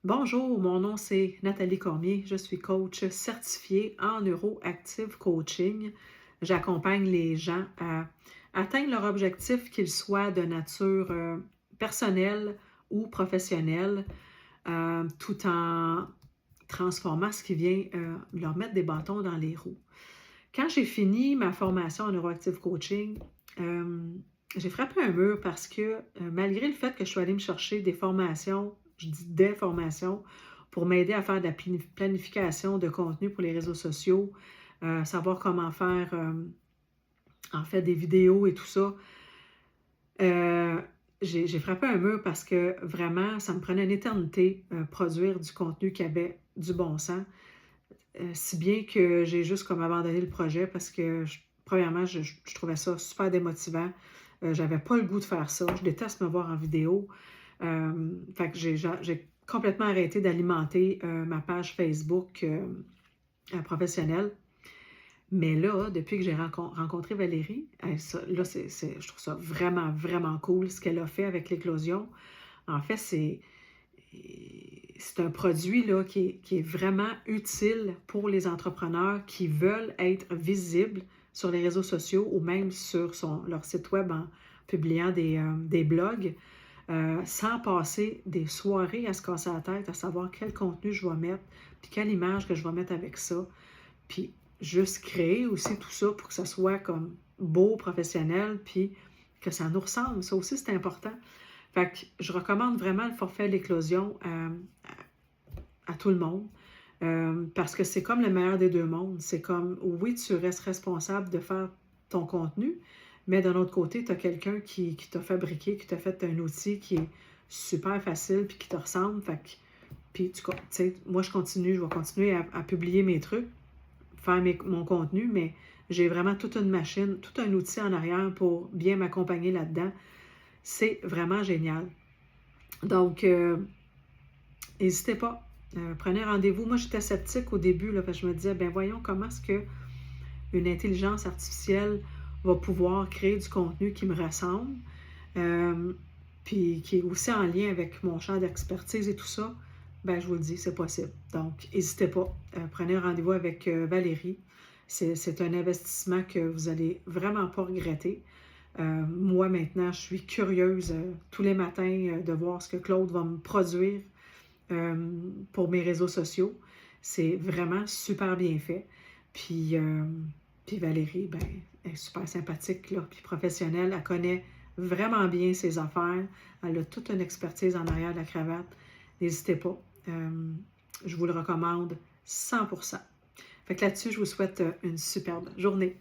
Bonjour, mon nom c'est Nathalie Cormier. Je suis coach certifiée en neuroactive coaching. J'accompagne les gens à atteindre leur objectif, qu'ils soient de nature personnelle ou professionnelle, tout en transformant ce qui vient leur mettre des bâtons dans les roues. Quand j'ai fini ma formation en neuroactive coaching, euh, j'ai frappé un mur parce que malgré le fait que je suis allée me chercher des formations, je dis des formations, pour m'aider à faire de la planification de contenu pour les réseaux sociaux, savoir comment faire en fait des vidéos et tout ça, euh, j'ai frappé un mur parce que vraiment, ça me prenait une éternité produire du contenu qui avait du bon sens. Si bien que j'ai juste comme abandonné le projet parce que, premièrement, je trouvais ça super démotivant. J'avais pas le goût de faire ça. Je déteste me voir en vidéo. Fait que j'ai complètement arrêté d'alimenter ma page Facebook professionnelle. Mais là, depuis que j'ai rencontré Valérie, là, je trouve ça vraiment, vraiment cool ce qu'elle a fait avec l'éclosion. En fait, c'est un produit là, qui est vraiment utile pour les entrepreneurs qui veulent être visibles sur les réseaux sociaux ou même sur leur site web en publiant des blogs, sans passer des soirées à se casser la tête, à savoir quel contenu je vais mettre, puis quelle image que je vais mettre avec ça. Puis juste créer aussi tout ça pour que ça soit comme beau, professionnel, puis que ça nous ressemble. Ça aussi, c'est important. Fait que je recommande vraiment le forfait l'éclosion à tout le monde. Parce que c'est comme le meilleur des deux mondes. C'est comme, oui, tu restes responsable de faire ton contenu, mais d'un autre côté, tu as quelqu'un qui t'a fabriqué, qui t'a fait un outil qui est super facile puis qui te ressemble. Fait que, puis, tu sais, moi, je vais continuer à publier mes trucs, faire mon contenu, mais j'ai vraiment toute une machine, tout un outil en arrière pour bien m'accompagner là-dedans. C'est vraiment génial. Donc, n'hésitez pas. Prenez rendez-vous. Moi, j'étais sceptique au début, là, parce que je me disais, ben voyons comment est-ce qu'une intelligence artificielle va pouvoir créer du contenu qui me ressemble, euh, puis qui est aussi en lien avec mon champ d'expertise et tout ça. Ben, je vous le dis, c'est possible. Donc, n'hésitez pas. Prenez rendez-vous avec Valérie. C'est un investissement que vous n'allez vraiment pas regretter. Moi, maintenant, je suis curieuse tous les matins de voir ce que Claude va me produire pour mes réseaux sociaux. C'est vraiment super bien fait. Puis, puis Valérie, ben, elle est super sympathique, là, puis professionnelle. Elle connaît vraiment bien ses affaires. Elle a toute une expertise en arrière de la cravate. N'hésitez pas. Je vous le recommande 100%. Fait que là-dessus, je vous souhaite une superbe journée.